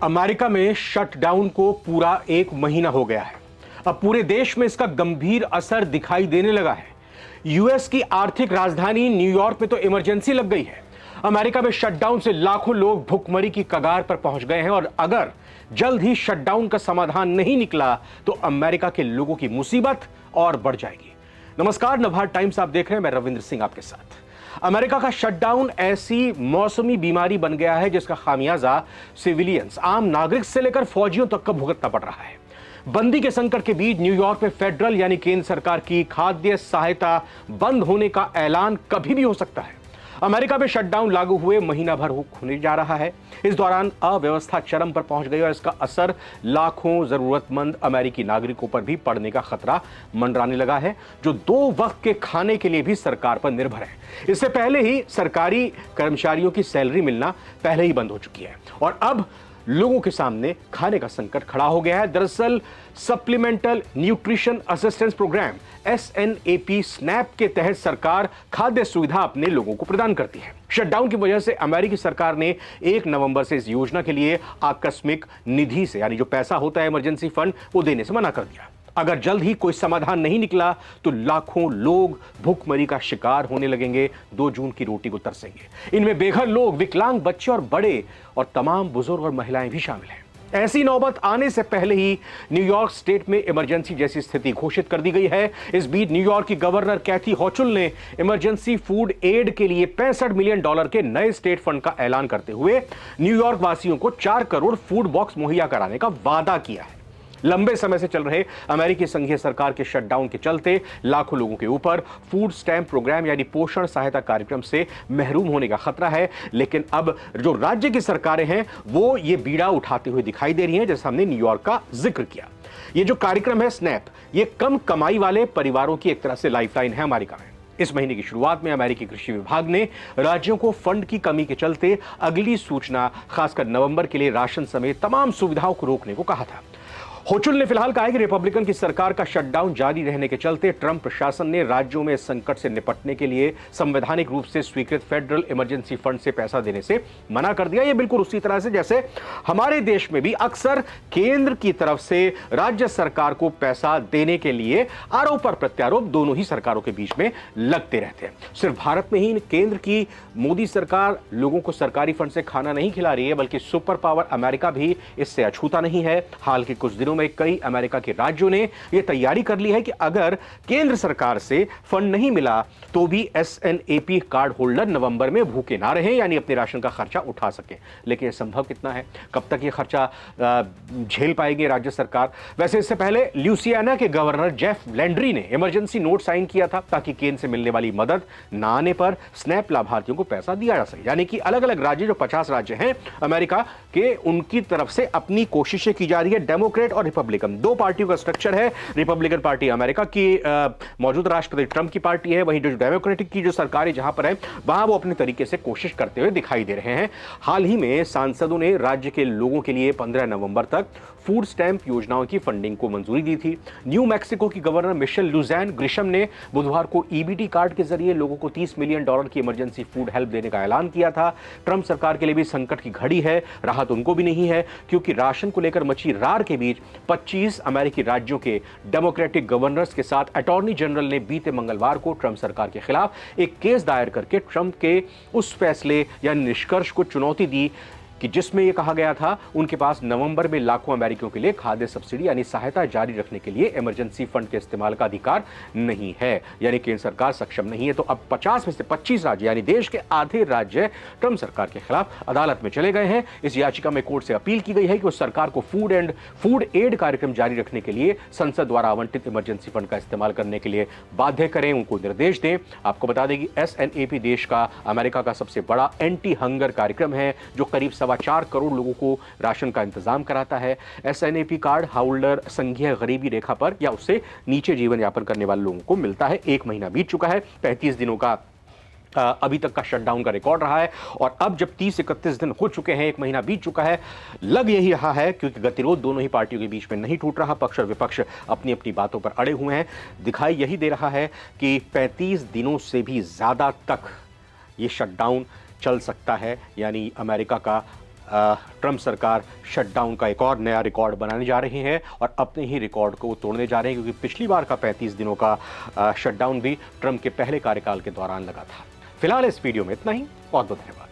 America में shutdown को पूरा 1 महीना हो गया है। अब पूरे देश में इसका गंभीर असर दिखाई देने लगा है। यूएस की आर्थिक राजधानी न्यूयॉर्क में तो इमरजेंसी लग गई है। अमेरिका में शटडाउन से लाखों लोग भुखमरी की कगार पर पहुंच गए हैं और अगर जल्द ही शटडाउन का समाधान नहीं निकला तो अमेरिका के लोगों की मुसीबत और बढ़ जाएगी। नमस्कार, नवभारत टाइम्स आप देख रहे हैं, मैं रविंद्र सिंह आपके साथ। अमेरिका का शटडाउन ऐसी मौसमी बीमारी बन गया है जिसका खामियाजा सिविलियंस, आम नागरिक से लेकर फौजियों तक को भुगतना पड़ रहा है। बंदी के संकट के बीच न्यूयॉर्क में फेडरल यानी केंद्र सरकार की खाद्य सहायता बंद होने का ऐलान कभी भी हो सकता है। अमेरिका में शटडाउन लागू हुए महीना भर होने जा रहा है। इस दौरान अव्यवस्था चरम पर पहुंच गई और इसका असर लाखों जरूरतमंद अमेरिकी नागरिकों पर भी पड़ने का खतरा मंडराने लगा है, जो 2 वक्त के खाने के लिए भी सरकार पर निर्भर है। इससे पहले ही सरकारी कर्मचारियों की सैलरी मिलना पहले ही बंद हो चुकी है और अब लोगों के सामने खाने का संकट खड़ा हो गया है। दरअसल supplemental nutrition assistance program SNAP snap के तहत सरकार खाद्य सुविधा अपने लोगों को प्रदान करती है। शटडाउन की वजह से अमेरिकी सरकार ने 1 नवंबर से इस योजना के लिए आकस्मिक निधि से, यानी जो पैसा होता है इमरजेंसी फंड, वो देने से मना कर दिया। अगर जल्द ही कोई समाधान नहीं निकला तो लाखों लोग भूखमरी का शिकार होने लगेंगे, 2 जून की रोटी को तरसेंगे। इनमें बेघर लोग, विकलांग बच्चे और बड़े और तमाम बुजुर्ग और महिलाएं भी शामिल हैं। ऐसी नौबत आने से पहले ही न्यूयॉर्क स्टेट में इमरजेंसी जैसी स्थिति घोषित कर दी गई है। इस बीच न्यूयॉर्क की गवर्नर कैथी होचुल ने इमरजेंसी फूड एड के लिए $65 मिलियन के नए स्टेट फंड का ऐलान करते हुए न्यूयॉर्क वासियों को 4 करोड़ फूड बॉक्स मुहैया कराने का वादा किया है। लंबे समय से चल रहे अमेरिकी संघीय सरकार के शटडाउन के चलते लाखों लोगों के ऊपर फूड स्टैम्प प्रोग्राम यानी पोषण सहायता कार्यक्रम से महरूम होने का खतरा है। लेकिन अब जो राज्य की सरकारें हैं वो ये बीड़ा उठाते हुए दिखाई दे रही हैं, जैसे हमने न्यूयॉर्क का जिक्र किया। ये जो कार्यक्रम है स्नैप, ये कम कमाई वाले परिवारों की एक तरह से लाइफलाइन है अमेरिका में। इस महीने की शुरुआत में अमेरिकी कृषि विभाग ने राज्यों को फंड की कमी के चलते अगली सूचना खासकर नवंबर के लिए राशन समेत तमाम सुविधाओं को रोकने को कहा था। होचुल ने फिलहाल कहा है कि रिपब्लिकन की सरकार का शटडाउन जारी रहने के चलते ट्रंप प्रशासन ने राज्यों में इस संकट से निपटने के लिए संवैधानिक रूप से स्वीकृत फेडरल इमरजेंसी फंड से पैसा देने से मना कर दिया। यह बिल्कुल उसी तरह से जैसे हमारे देश में भी अक्सर केंद्र की तरफ से राज्य सरकार को पैसा देने के लिए आरोप और प्रत्यारोप दोनों ही सरकारों के बीच में लगते रहते हैं। सिर्फ भारत में ही केंद्र की मोदी सरकार लोगों को सरकारी फंड से खाना नहीं खिला रही है, बल्कि सुपर पावर अमेरिका भी इससे अछूता नहीं है। हाल के कुछ दिनों में कई अमेरिका के राज्यों ने यह तैयारी कर ली है कि अगर केंद्र सरकार से फंड नहीं मिला तो भी SNAP कार्ड होल्डर नवंबर में भूखे ना रहें, यानी अपने राशन का खर्चा उठा सकें। लेकिन यह संभव कितना है? कब तक यह खर्चा झेल पाएगी राज्य सरकार? वैसे इससे पहले ल्यूसियाना के गवर्नर जेफ लैंड्री ने इमरजेंसी नोट साइन किया था ताकि केंद्र से मिलने वाली मदद ना आने पर स्नैप लाभार्थियों को पैसा दिया जा सके। यानी कि अलग अलग राज्य, जो 50 राज्य हैं अमेरिका के, उनकी तरफ से अपनी कोशिशें की जा रही है। डेमोक्रेट और रिपब्लिकन 2 पार्टियों का स्ट्रक्चर है। रिपब्लिकन पार्टी अमेरिका की मौजूदा राष्ट्रपति ट्रंप की पार्टी है, वहीं जो डेमोक्रेटिक की जो सरकार है जहां पर है वहां वो अपने तरीके से कोशिश करते हुए दिखाई दे रहे हैं। हाल ही में सांसदों ने राज्य के लोगों के लिए 15 नवंबर तक फूड स्टैंप योजनाओं की फंडिंग को मंजूरी दी थी। न्यू मैक्सिको की गवर्नर मिशेल लुजैन ग्रिशम ने बुधवार को EBT कार्ड के जरिए लोगों को $30 मिलियन की इमरजेंसी फूड हेल्प देने का ऐलान किया था। ट्रंप सरकार के लिए भी संकट की घड़ी है, राहत उनको भी नहीं है, क्योंकि राशन को लेकर मची रार के बीच 25 अमेरिकी राज्यों के डेमोक्रेटिक गवर्नर्स के साथ अटॉर्नी जनरल ने बीते मंगलवार को ट्रंप सरकार के खिलाफ एक केस दायर करके ट्रंप के उस फैसले या निष्कर्ष को चुनौती दी कि जिसमें यह कहा गया था उनके पास नवंबर में लाखों अमेरिकियों के लिए खाद्य सब्सिडी यानी सहायता जारी रखने के लिए इमरजेंसी फंड के इस्तेमाल का अधिकार नहीं है, यानी केंद्र सरकार सक्षम नहीं है। तो अब 50 में से 25 राज्य यानी देश के आधे राज्य ट्रंप सरकार के खिलाफ अदालत में चले गए हैं। इस याचिका में कोर्ट से अपील की गई है कि उस सरकार को फूड एड कार्यक्रम जारी रखने के लिए संसद द्वारा आवंटित इमरजेंसी फंड का इस्तेमाल करने के लिए बाध्य करें, उनको निर्देश दें। आपको बता दें कि SNAP देश का, अमेरिका का सबसे बड़ा एंटी हंगर कार्यक्रम है जो करीब 4 करोड़ लोगों को राशन का इंतजाम कराता है। SNAP कार्ड होल्डर संघीय गरीबी रेखा पर या उससे नीचे जीवन यापन करने वाले लोगों को मिलता है। 1 महीना बीत चुका है, 35 दिनों का अभी तक का शटडाउन का रिकॉर्ड रहा है और अब जब 30-31 दिन हो चुके हैं, 1 महीना बीत चुका है, लग यही रहा है क्योंकि गतिरोध दोनों ही पार्टियों के बीच में नहीं टूट रहा। पक्ष और विपक्ष अपनी अपनी बातों पर अड़े हुए हैं। दिखाई यही दे रहा है कि 35 दिनों से भी ज्यादा तक ये शटडाउन चल सकता है, यानी अमेरिका का ट्रंप सरकार शटडाउन का एक और नया रिकॉर्ड बनाने जा रही है और अपने ही रिकॉर्ड को तोड़ने जा रहे हैं, क्योंकि पिछली बार का 35 दिनों का शटडाउन भी ट्रंप के पहले कार्यकाल के दौरान लगा था। फिलहाल इस वीडियो में इतना ही। बहुत बहुत धन्यवाद।